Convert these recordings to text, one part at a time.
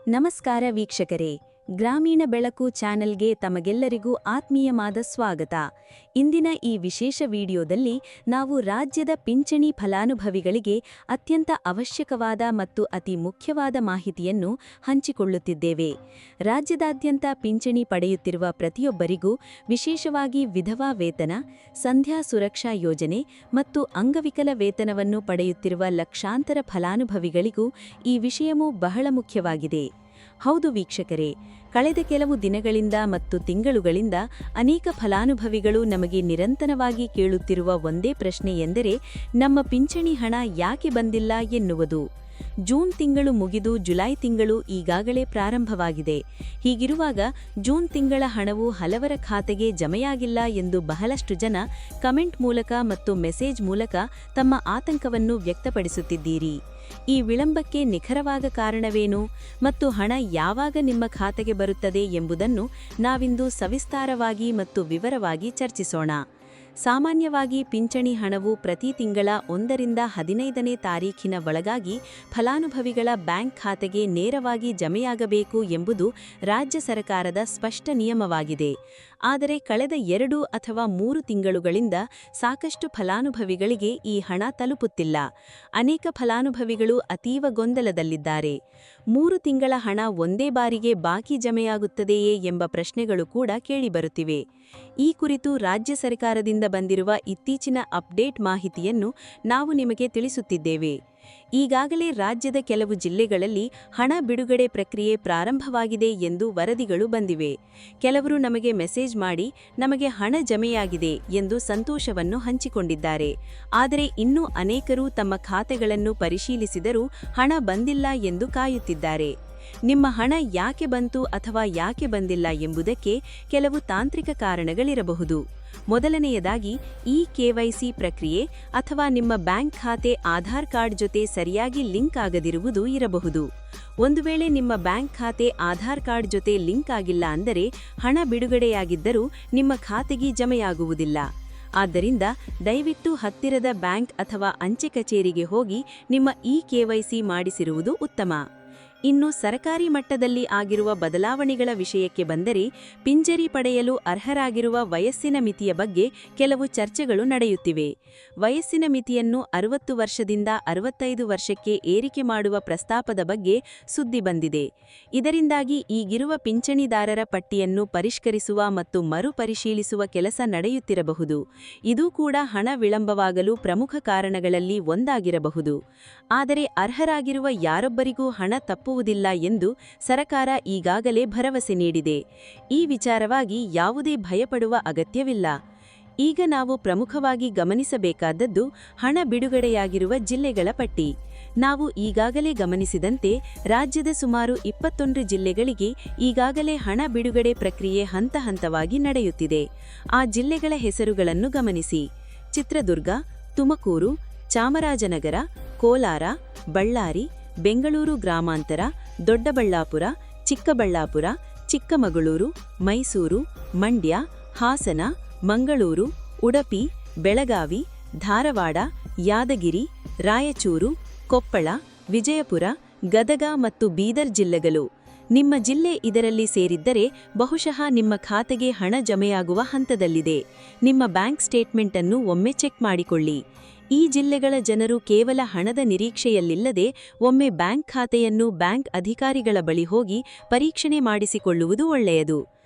ನಮಸ್ಕಾರ ವೀಕ್ಷಕರೇ, ಗ್ರಾಮೀಣ ಬೆಳಕು ಚಾನೆಲ್ಗೆ ತಮಗೆಲ್ಲರಿಗೂ ಆತ್ಮೀಯವಾದ ಸ್ವಾಗತ. ಇಂದಿನ ಈ ವಿಶೇಷ ವಿಡಿಯೋದಲ್ಲಿ ನಾವು ರಾಜ್ಯದ ಪಿಂಚಣಿ ಫಲಾನುಭವಿಗಳಿಗೆ ಅತ್ಯಂತ ಅವಶ್ಯಕವಾದ ಮತ್ತು ಅತಿ ಮುಖ್ಯವಾದ ಮಾಹಿತಿಯನ್ನು ಹಂಚಿಕೊಳ್ಳುತ್ತಿದ್ದೇವೆ. ರಾಜ್ಯದಾದ್ಯಂತ ಪಿಂಚಣಿ ಪಡೆಯುತ್ತಿರುವ ಪ್ರತಿಯೊಬ್ಬರಿಗೂ, ವಿಶೇಷವಾಗಿ ವಿಧವಾ ವೇತನ, ಸಂಧ್ಯಾ ಸುರಕ್ಷಾ ಯೋಜನೆ ಮತ್ತು ಅಂಗವಿಕಲ ವೇತನವನ್ನು ಪಡೆಯುತ್ತಿರುವ ಲಕ್ಷಾಂತರ ಫಲಾನುಭವಿಗಳಿಗೂ ಈ ವಿಷಯವೂ ಬಹಳ ಮುಖ್ಯವಾಗಿದೆ. ಹೌದು ವೀಕ್ಷಕರೇ, ಕಳೆದ ಕೆಲವು ದಿನಗಳಿಂದ ಮತ್ತು ತಿಂಗಳುಗಳಿಂದ ಅನೇಕ ಫಲಾನುಭವಿಗಳು ನಮಗೆ ನಿರಂತರವಾಗಿ ಕೇಳುತ್ತಿರುವ ಒಂದೇ ಪ್ರಶ್ನೆ ಎಂದರೆ, ನಮ್ಮ ಪಿಂಚಣಿ ಹಣ ಯಾಕೆ ಬಂದಿಲ್ಲ ಎನ್ನುವುದು. ಜೂನ್ ತಿಂಗಳು ಮುಗಿದು ಜುಲೈ ತಿಂಗಳು ಈಗಾಗಲೇ ಪ್ರಾರಂಭವಾಗಿದೆ. ಹೀಗಿರುವಾಗ ಜೂನ್ ತಿಂಗಳ ಹಣವು ಹಲವರ ಖಾತೆಗೆ ಜಮೆಯಾಗಿಲ್ಲ ಎಂದು ಬಹಳಷ್ಟು ಜನ ಕಮೆಂಟ್ ಮೂಲಕ ಮತ್ತು ಮೆಸೇಜ್ ಮೂಲಕ ತಮ್ಮ ಆತಂಕವನ್ನು ವ್ಯಕ್ತಪಡಿಸುತ್ತಿದ್ದೀರಿ. ಈ ವಿಳಂಬಕ್ಕೆ ನಿಖರವಾದ ಕಾರಣವೇನು ಮತ್ತು ಹಣ ಯಾವಾಗ ನಿಮ್ಮ ಖಾತೆಗೆ ಬರುತ್ತದೆ ಎಂಬುದನ್ನು ನಾವಿಂದು ಸವಿಸ್ತಾರವಾಗಿ ಮತ್ತು ವಿವರವಾಗಿ ಚರ್ಚಿಸೋಣ. ಸಾಮಾನ್ಯವಾಗಿ ಪಿಂಚಣಿ ಹಣವು ಪ್ರತಿ ತಿಂಗಳ 1 ರಿಂದ 15ನೇ ತಾರೀಖಿನ ಒಳಗಾಗಿ ಫಲಾನುಭವಿಗಳ ಬ್ಯಾಂಕ್ ಖಾತೆಗೆ ನೇರವಾಗಿ ಜಮೆಯಾಗಬೇಕು ಎಂಬುದು ರಾಜ್ಯ ಸರ್ಕಾರದ ಸ್ಪಷ್ಟ ನಿಯಮವಾಗಿದೆ. ಆದರೆ ಕಳೆದ 2 ಅಥವಾ 3 ತಿಂಗಳುಗಳಿಂದ ಸಾಕಷ್ಟು ಫಲಾನುಭವಿಗಳಿಗೆ ಈ ಹಣ ತಲುಪುತ್ತಿಲ್ಲ. ಅನೇಕ ಫಲಾನುಭವಿಗಳು ಅತೀವ ಗೊಂದಲದಲ್ಲಿದ್ದಾರೆ. 3 ತಿಂಗಳ ಹಣ ಒಂದೇ ಬಾರಿಗೆ ಬಾಕಿ ಜಮೆಯಾಗುತ್ತದೆಯೇ ಎಂಬ ಪ್ರಶ್ನೆಗಳು ಕೂಡ ಕೇಳಿಬರುತ್ತಿವೆ. ಈ ಕುರಿತು ರಾಜ್ಯ ಸರ್ಕಾರದಿಂದ ಬಂದಿರುವ ಇತ್ತೀಚಿನ ಅಪ್ಡೇಟ್ ಮಾಹಿತಿಯನ್ನು ನಾವು ನಿಮಗೆ ತಿಳಿಸುತ್ತಿದ್ದೇವೆ. ಈಗಾಗಲೇ ರಾಜ್ಯದ ಕೆಲವು ಜಿಲ್ಲೆಗಳಲ್ಲಿ ಹಣ ಬಿಡುಗಡೆ ಪ್ರಕ್ರಿಯೆ ಪ್ರಾರಂಭವಾಗಿದೆ ಎಂದು ವರದಿಗಳು ಬಂದಿವೆ. ಕೆಲವರು ನಮಗೆ ಮೆಸೇಜ್ ಮಾಡಿ ನಮಗೆ ಹಣ ಜಮೆಯಾಗಿದೆ ಎಂದು ಸಂತೋಷವನ್ನು ಹಂಚಿಕೊಂಡಿದ್ದಾರೆ. ಆದರೆ ಇನ್ನೂ ಅನೇಕರು ತಮ್ಮ ಖಾತೆಗಳನ್ನು ಪರಿಶೀಲಿಸಿದರೂ ಹಣ ಬಂದಿಲ್ಲ ಎಂದು ಕಾಯುತ್ತಿದ್ದಾರೆ. ನಿಮ್ಮ ಹಣ ಯಾಕೆ ಬಂತು ಅಥವಾ ಯಾಕೆ ಬಂದಿಲ್ಲ ಎಂಬುದಕ್ಕೆ ಕೆಲವು ತಾಂತ್ರಿಕ ಕಾರಣಗಳಿರಬಹುದು. ಮೊದಲನೆಯದಾಗಿ KYC ಪ್ರಕ್ರಿಯೆ ಅಥವಾ ನಿಮ್ಮ ಬ್ಯಾಂಕ್ ಖಾತೆ ಆಧಾರ್ ಕಾರ್ಡ್ ಜೊತೆ ಸರಿಯಾಗಿ ಲಿಂಕ್ ಆಗದಿರುವುದು ಇರಬಹುದು. ಒಂದು ವೇಳೆ ನಿಮ್ಮ ಬ್ಯಾಂಕ್ ಖಾತೆ ಆಧಾರ್ ಕಾರ್ಡ್ ಜೊತೆ ಲಿಂಕ್ ಆಗಿಲ್ಲ ಅಂದರೆ ಹಣ ಬಿಡುಗಡೆಯಾಗಿದ್ದರೂ ನಿಮ್ಮ ಖಾತೆಗೆ ಜಮೆಯಾಗುವುದಿಲ್ಲ. ಆದ್ದರಿಂದ ದಯವಿಟ್ಟು ಹತ್ತಿರದ ಬ್ಯಾಂಕ್ ಅಥವಾ ಅಂಚೆ ಕಚೇರಿಗೆ ಹೋಗಿ ನಿಮ್ಮ KYC ಮಾಡಿಸಿರುವುದು ಉತ್ತಮ. ಇನ್ನು ಸರ್ಕಾರಿ ಮಟ್ಟದಲ್ಲಿ ಆಗಿರುವ ಬದಲಾವಣೆಗಳ ವಿಷಯಕ್ಕೆ ಬಂದರೆ, ಪಿಂಚಣಿ ಪಡೆಯಲು ಅರ್ಹರಾಗಿರುವ ವಯಸ್ಸಿನ ಮಿತಿಯ ಬಗ್ಗೆ ಕೆಲವು ಚರ್ಚೆಗಳು ನಡೆಯುತ್ತಿವೆ. ವಯಸ್ಸಿನ ಮಿತಿಯನ್ನು 60 ವರ್ಷದಿಂದ 65 ವರ್ಷಕ್ಕೆ ಏರಿಕೆ ಮಾಡುವ ಪ್ರಸ್ತಾಪದ ಬಗ್ಗೆ ಸುದ್ದಿ ಬಂದಿದೆ. ಇದರಿಂದಾಗಿ ಈಗಿರುವ ಪಿಂಚಣಿದಾರರ ಪಟ್ಟಿಯನ್ನು ಪರಿಷ್ಕರಿಸುವ ಮತ್ತು ಮರುಪರಿಶೀಲಿಸುವ ಕೆಲಸ ನಡೆಯುತ್ತಿರಬಹುದು. ಇದು ಕೂಡ ಹಣ ವಿಳಂಬವಾಗಲು ಪ್ರಮುಖ ಕಾರಣಗಳಲ್ಲಿ ಒಂದಾಗಿರಬಹುದು. ಆದರೆ ಅರ್ಹರಾಗಿರುವ ಯಾರೊಬ್ಬರಿಗೂ ಹಣ ತಪ್ಪುವುದಿಲ್ಲ ಎಂದು ಸರ್ಕಾರ ಈಗಾಗಲೇ ಭರವಸೆ ನೀಡಿದೆ. ಈ ವಿಚಾರವಾಗಿ ಯಾವುದೇ ಭಯಪಡುವ ಅಗತ್ಯವಿಲ್ಲ. ಈಗ ನಾವು ಪ್ರಮುಖವಾಗಿ ಗಮನಿಸಬೇಕಾದದ್ದು ಹಣ ಬಿಡುಗಡೆಯಾಗಿರುವ ಜಿಲ್ಲೆಗಳ ಪಟ್ಟಿ. ನಾವು ಈಗಾಗಲೇ ಗಮನಿಸಿದಂತೆ ರಾಜ್ಯದ ಸುಮಾರು 21 ಜಿಲ್ಲೆಗಳಿಗೆ ಈಗಾಗಲೇ ಹಣ ಬಿಡುಗಡೆ ಪ್ರಕ್ರಿಯೆ ಹಂತ ಹಂತವಾಗಿ ನಡೆಯುತ್ತಿದೆ. ಆ ಜಿಲ್ಲೆಗಳ ಹೆಸರುಗಳನ್ನು ಗಮನಿಸಿ: ಚಿತ್ರದುರ್ಗ, ತುಮಕೂರು, ಚಾಮರಾಜನಗರ, ಕೋಲಾರ, ಬಳ್ಳಾರಿ, ಬೆಂಗಳೂರು ಗ್ರಾಮಾಂತರ, ದೊಡ್ಡಬಳ್ಳಾಪುರ, ಚಿಕ್ಕಬಳ್ಳಾಪುರ, ಚಿಕ್ಕಮಗಳೂರು, ಮೈಸೂರು, ಮಂಡ್ಯ, ಹಾಸನ, ಮಂಗಳೂರು, ಉಡುಪಿ, ಬೆಳಗಾವಿ, ಧಾರವಾಡ, ಯಾದಗಿರಿ, ರಾಯಚೂರು, ಕೊಪ್ಪಳ, ವಿಜಯಪುರ, ಗದಗ ಮತ್ತು ಬೀದರ್ ಜಿಲ್ಲೆಗಳು. ನಿಮ್ಮ ಜಿಲ್ಲೆ ಇದರಲ್ಲಿ ಸೇರಿದ್ದರೆ ಬಹುಶಃ ನಿಮ್ಮ ಖಾತೆಗೆ ಹಣ ಜಮೆಯಾಗುವ ಹಂತದಲ್ಲಿದೆ. ನಿಮ್ಮ ಬ್ಯಾಂಕ್ ಸ್ಟೇಟ್ಮೆಂಟ್ ಅನ್ನು ಒಮ್ಮೆ ಚೆಕ್ ಮಾಡಿಕೊಳ್ಳಿ. ಈ ಜಿಲ್ಲೆಗಳ ಜನರು ಕೇವಲ ಹಣದ ನಿರೀಕ್ಷೆಯಲ್ಲಿಲ್ಲದೆ ಒಮ್ಮೆ ಬ್ಯಾಂಕ್ ಖಾತೆಯನ್ನು ಬ್ಯಾಂಕ್ ಅಧಿಕಾರಿಗಳ ಬಳಿ ಹೋಗಿ ಪರೀಕ್ಷಣೆ ಮಾಡಿಸಿಕೊಳ್ಳುವುದು ಒಳ್ಳೆಯದು.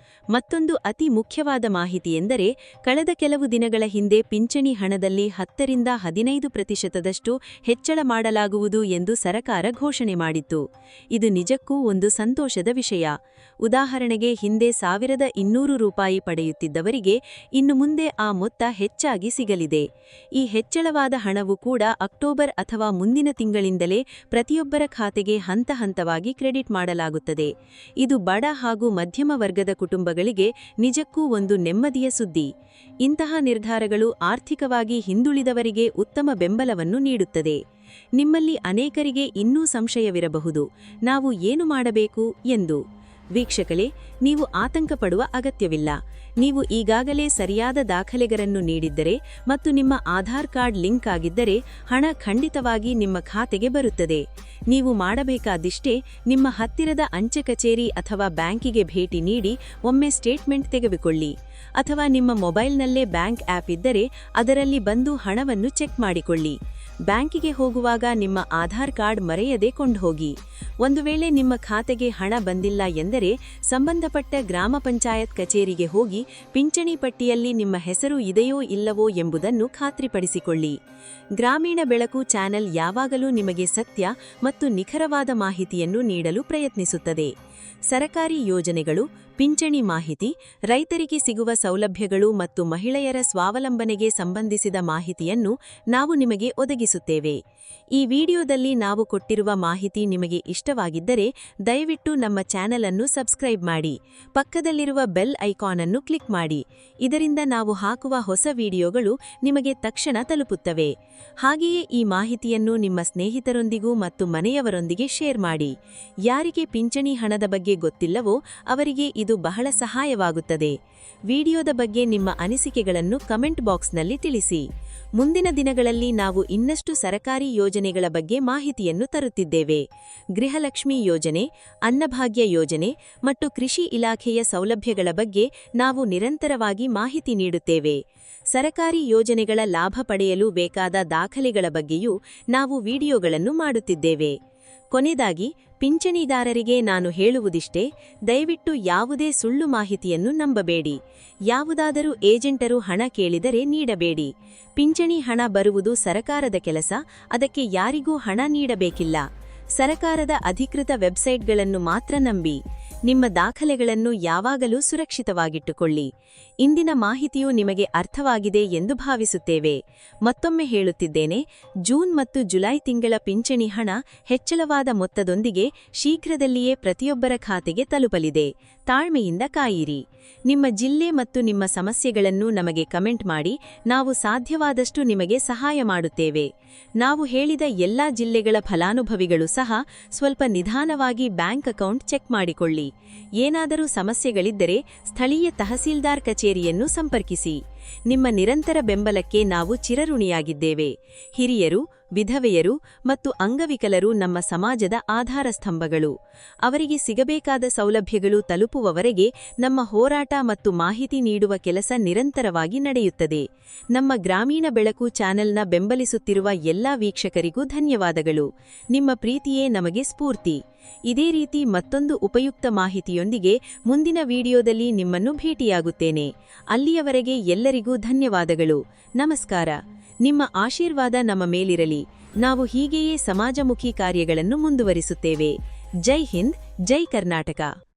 ಮತ್ತೊಂದು ಅತಿ ಮುಖ್ಯವಾದ ಮಾಹಿತಿಯೆಂದರೆ, ಕಳೆದ ಕೆಲವು ದಿನಗಳ ಹಿಂದೆ ಪಿಂಚಣಿ ಹಣದಲ್ಲಿ 10 ರಿಂದ 15% ಹೆಚ್ಚಳ ಮಾಡಲಾಗುವುದು ಎಂದು ಸರ್ಕಾರ ಘೋಷಣೆ ಮಾಡಿತ್ತು. ಇದು ನಿಜಕ್ಕೂ ಒಂದು ಸಂತೋಷದ ವಿಷಯ. ಉದಾಹರಣೆಗೆ, ಹಿಂದೆ ₹1,200 ಪಡೆಯುತ್ತಿದ್ದವರಿಗೆ ಇನ್ನು ಮುಂದೆ ಆ ಮೊತ್ತ ಹೆಚ್ಚಾಗಿ ಸಿಗಲಿದೆ. ಈ ಹೆಚ್ಚಳವಾದ ಹಣವು ಕೂಡ ಅಕ್ಟೋಬರ್ ಅಥವಾ ಮುಂದಿನ ತಿಂಗಳಿಂದಲೇ ಪ್ರತಿಯೊಬ್ಬರ ಖಾತೆಗೆ ಹಂತ ಹಂತವಾಗಿ ಕ್ರೆಡಿಟ್ ಮಾಡಲಾಗುತ್ತದೆ. ಇದು ಬಡ ಹಾಗೂ ಮಧ್ಯಮ ವರ್ಗದ ಕುಟುಂಬಗಳಿಗೆ ನಿಜಕ್ಕೂ ಒಂದು ನೆಮ್ಮದಿಯ ಸುದ್ದಿ. ಇಂತಹ ನಿರ್ಧಾರಗಳು ಆರ್ಥಿಕವಾಗಿ ಹಿಂದುಳಿದವರಿಗೆ ಉತ್ತಮ ಬೆಂಬಲವನ್ನು ನೀಡುತ್ತದೆ. ನಿಮ್ಮಲ್ಲಿ ಅನೇಕರಿಗೆ ಇನ್ನೂ ಸಂಶಯವಿರಬಹುದು, ನಾವು ಏನು ಮಾಡಬೇಕು ಎಂದು. ವೀಕ್ಷಕರೇ, ನೀವು ಆತಂಕ ಪಡುವ ಅಗತ್ಯವಿಲ್ಲ. ನೀವು ಈಗಾಗಲೇ ಸರಿಯಾದ ದಾಖಲೆಗಳನ್ನು ನೀಡಿದ್ದರೆ ಮತ್ತು ನಿಮ್ಮ ಆಧಾರ್ ಕಾರ್ಡ್ ಲಿಂಕ್ ಆಗಿದ್ದರೆ ಹಣ ಖಂಡಿತವಾಗಿ ನಿಮ್ಮ ಖಾತೆಗೆ ಬರುತ್ತದೆ. ನೀವು ಮಾಡಬೇಕಾದಿಷ್ಟೇ ನಿಮ್ಮ ಹತ್ತಿರದ ಅಂಚೆ ಕಚೇರಿ ಅಥವಾ ಬ್ಯಾಂಕಿಗೆ ಭೇಟಿ ನೀಡಿ ಒಮ್ಮೆ ಸ್ಟೇಟ್ಮೆಂಟ್ ತೆಗೆದುಕೊಳ್ಳಿ. ಅಥವಾ ನಿಮ್ಮ ಮೊಬೈಲ್ನಲ್ಲೇ ಬ್ಯಾಂಕ್ ಆ್ಯಪ್ ಇದ್ದರೆ ಅದರಲ್ಲಿ ಬಂದು ಹಣವನ್ನು ಚೆಕ್ ಮಾಡಿಕೊಳ್ಳಿ. ಬ್ಯಾಂಕಿಗೆ ಹೋಗುವಾಗ ನಿಮ್ಮ ಆಧಾರ್ ಕಾರ್ಡ್ ಮರೆಯದೆ ಕೊಂಡುಹೋಗಿ. ಒಂದು ವೇಳೆ ನಿಮ್ಮ ಖಾತೆಗೆ ಹಣ ಬಂದಿಲ್ಲ ಎಂದರೆ ಸಂಬಂಧಪಟ್ಟ ಗ್ರಾಮ ಪಂಚಾಯತ್ ಕಚೇರಿಗೆ ಹೋಗಿ ಪಿಂಚಣಿ ಪಟ್ಟಿಯಲ್ಲಿ ನಿಮ್ಮ ಹೆಸರು ಇದೆಯೋ ಇಲ್ಲವೋ ಎಂಬುದನ್ನು ಖಾತ್ರಿಪಡಿಸಿಕೊಳ್ಳಿ. ಗ್ರಾಮೀಣ ಬೆಳಕು ಚಾನೆಲ್ ಯಾವಾಗಲೂ ನಿಮಗೆ ಸತ್ಯ ಮತ್ತು ನಿಖರವಾದ ಮಾಹಿತಿಯನ್ನು ನೀಡಲು ಪ್ರಯತ್ನಿಸುತ್ತದೆ. ಸರಕಾರಿ ಯೋಜನೆಗಳು, ಪಿಂಚಣಿ ಮಾಹಿತಿ, ರೈತರಿಗೆ ಸಿಗುವ ಸೌಲಭ್ಯಗಳು ಮತ್ತು ಮಹಿಳೆಯರ ಸ್ವಾವಲಂಬನೆಗೆ ಸಂಬಂಧಿಸಿದ ಮಾಹಿತಿಯನ್ನು ನಾವು ನಿಮಗೆ ಒದಗಿಸುತ್ತೇವೆ. ಈ ವಿಡಿಯೋದಲ್ಲಿ ನಾವು ಕೊಟ್ಟಿರುವ ಮಾಹಿತಿ ನಿಮಗೆ ಇಷ್ಟವಾಗಿದ್ದರೆ ದಯವಿಟ್ಟು ನಮ್ಮ ಚಾನೆಲ್ ಅನ್ನು ಸಬ್ಸ್ಕ್ರೈಬ್ ಮಾಡಿ. ಪಕ್ಕದಲ್ಲಿರುವ ಬೆಲ್ ಐಕಾನ್ ಅನ್ನು ಕ್ಲಿಕ್ ಮಾಡಿ. ಇದರಿಂದ ನಾವು ಹಾಕುವ ಹೊಸ ವಿಡಿಯೋಗಳು ನಿಮಗೆ ತಕ್ಷಣ ತಲುಪುತ್ತವೆ. ಹಾಗೆಯೇ ಈ ಮಾಹಿತಿಯನ್ನು ನಿಮ್ಮ ಸ್ನೇಹಿತರೊಂದಿಗೂ ಮತ್ತು ಮನೆಯವರೊಂದಿಗೆ ಶೇರ್ ಮಾಡಿ. ಯಾರಿಗೆ ಪಿಂಚಣಿ ಹಣದ ಬಗ್ಗೆ ಗೊತ್ತಿಲ್ಲವೋ ಅವರಿಗೆ ಇದು ಬಹಳ ಸಹಾಯವಾಗುತ್ತದೆ. ವಿಡಿಯೋದ ಬಗ್ಗೆ ನಿಮ್ಮ ಅನಿಸಿಕೆಗಳನ್ನು ಕಮೆಂಟ್ ಬಾಕ್ಸ್ನಲ್ಲಿ ತಿಳಿಸಿ. ಮುಂದಿನ ದಿನಗಳಲ್ಲಿ ನಾವು ಇನ್ನಷ್ಟು ಸರಕಾರಿ ಯೋಜನೆಗಳ ಬಗ್ಗೆ ಮಾಹಿತಿಯನ್ನು ತರುತ್ತಿದ್ದೇವೆ. ಗೃಹಲಕ್ಷ್ಮಿ ಯೋಜನೆ, ಅನ್ನಭಾಗ್ಯ ಯೋಜನೆ ಮತ್ತು ಕೃಷಿ ಇಲಾಖೆಯ ಸೌಲಭ್ಯಗಳ ಬಗ್ಗೆ ನಾವು ನಿರಂತರವಾಗಿ ಮಾಹಿತಿ ನೀಡುತ್ತೇವೆ. ಸರಕಾರಿ ಯೋಜನೆಗಳ ಲಾಭ ಪಡೆಯಲು ಬೇಕಾದ ದಾಖಲೆಗಳ ಬಗ್ಗೆಯೂ ನಾವು ವಿಡಿಯೋಗಳನ್ನು ಮಾಡುತ್ತಿದ್ದೇವೆ. ಕೊನೆಯದಾಗಿ, ಪಿಂಚಣಿದಾರರಿಗೆ ನಾನು ಹೇಳುವುದಿಷ್ಟೇ: ದಯವಿಟ್ಟು ಯಾವುದೇ ಸುಳ್ಳು ಮಾಹಿತಿಯನ್ನು ನಂಬಬೇಡಿ. ಯಾವುದಾದರೂ ಏಜೆಂಟರು ಹಣ ಕೇಳಿದರೆ ನೀಡಬೇಡಿ. ಪಿಂಚಣಿ ಹಣ ಬರುವುದು ಸರಕಾರದ ಕೆಲಸ, ಅದಕ್ಕೆ ಯಾರಿಗೂ ಹಣ ನೀಡಬೇಕಿಲ್ಲ. ಸರಕಾರದ ಅಧಿಕೃತ ವೆಬ್ಸೈಟ್ಗಳನ್ನು ಮಾತ್ರ ನಂಬಿ. ನಿಮ್ಮ ದಾಖಲೆಗಳನ್ನು ಯಾವಾಗಲೂ ಸುರಕ್ಷಿತವಾಗಿಟ್ಟುಕೊಳ್ಳಿ. ಇಂದಿನ ಮಾಹಿತಿಯು ನಿಮಗೆ ಅರ್ಥವಾಗಿದೆ ಎಂದು ಭಾವಿಸುತ್ತೇವೆ. ಮತ್ತೊಮ್ಮೆ ಹೇಳುತ್ತಿದ್ದೇನೆ, ಜೂನ್ ಮತ್ತು ಜುಲೈ ತಿಂಗಳ ಪಿಂಚಣಿ ಹಣ ಹೆಚ್ಚಳವಾದ ಮೊತ್ತದೊಂದಿಗೆ ಶೀಘ್ರದಲ್ಲಿಯೇ ಪ್ರತಿಯೊಬ್ಬರ ಖಾತೆಗೆ ತಲುಪಲಿದೆ. ತಾಳ್ಮೆಯಿಂದ ಕಾಯಿರಿ. ನಿಮ್ಮ ಜಿಲ್ಲೆ ಮತ್ತು ನಿಮ್ಮ ಸಮಸ್ಯೆಗಳನ್ನು ನಮಗೆ ಕಮೆಂಟ್ ಮಾಡಿ. ನಾವು ಸಾಧ್ಯವಾದಷ್ಟು ನಿಮಗೆ ಸಹಾಯ ಮಾಡುತ್ತೇವೆ. ನಾವು ಹೇಳಿದ ಎಲ್ಲಾ ಜಿಲ್ಲೆಗಳ ಫಲಾನುಭವಿಗಳು ಸಹ ಸ್ವಲ್ಪ ನಿಧಾನವಾಗಿ ಬ್ಯಾಂಕ್ ಅಕೌಂಟ್ ಚೆಕ್ ಮಾಡಿಕೊಳ್ಳಿ. ಏನಾದರೂ ಸಮಸ್ಯೆಗಳಿದ್ದರೆ ಸ್ಥಳೀಯ ತಹಸೀಲ್ದಾರ್ ಕಚೇರಿಯನ್ನು ಸಂಪರ್ಕಿಸಿ. ನಿಮ್ಮ ನಿರಂತರ ಬೆಂಬಲಕ್ಕೆ ನಾವು ಚಿರಋಣಿಯಾಗಿದ್ದೇವೆ. ಹಿರಿಯರು, ವಿಧವೆಯರು ಮತ್ತು ಅಂಗವಿಕಲರು ನಮ್ಮ ಸಮಾಜದ ಆಧಾರ ಸ್ತಂಭಗಳು. ಅವರಿಗೆ ಸಿಗಬೇಕಾದ ಸೌಲಭ್ಯಗಳು ತಲುಪುವವರೆಗೆ ನಮ್ಮ ಹೋರಾಟ ಮತ್ತು ಮಾಹಿತಿ ನೀಡುವ ಕೆಲಸ ನಿರಂತರವಾಗಿ ನಡೆಯುತ್ತದೆ. ನಮ್ಮ ಗ್ರಾಮೀಣ ಬೆಳಕು ಚಾನೆಲ್ನ ಬೆಂಬಲಿಸುತ್ತಿರುವ ಎಲ್ಲಾ ವೀಕ್ಷಕರಿಗೂ ಧನ್ಯವಾದಗಳು. ನಿಮ್ಮ ಪ್ರೀತಿಯೇ ನಮಗೆ ಸ್ಫೂರ್ತಿ. ಇದೇ ರೀತಿ ಮತ್ತೊಂದು ಉಪಯುಕ್ತ ಮಾಹಿತಿಯೊಂದಿಗೆ ಮುಂದಿನ ವಿಡಿಯೋದಲ್ಲಿ ನಿಮ್ಮನ್ನು ಭೇಟಿಯಾಗುತ್ತೇನೆ. ಅಲ್ಲಿಯವರೆಗೆ ಎಲ್ಲರಿಗೂ ಧನ್ಯವಾದಗಳು. ನಮಸ್ಕಾರ. ನಿಮ್ಮ ಆಶೀರ್ವಾದ ನಮ್ಮ ಮೇಲಿರಲಿ. ನಾವು ಹೀಗೆಯೇ ಸಮಾಜಮುಖಿ ಕಾರ್ಯಗಳನ್ನು ಮುಂದುವರಿಸುತ್ತೇವೆ. ಜೈ ಹಿಂದ್, ಜೈ ಕರ್ನಾಟಕ.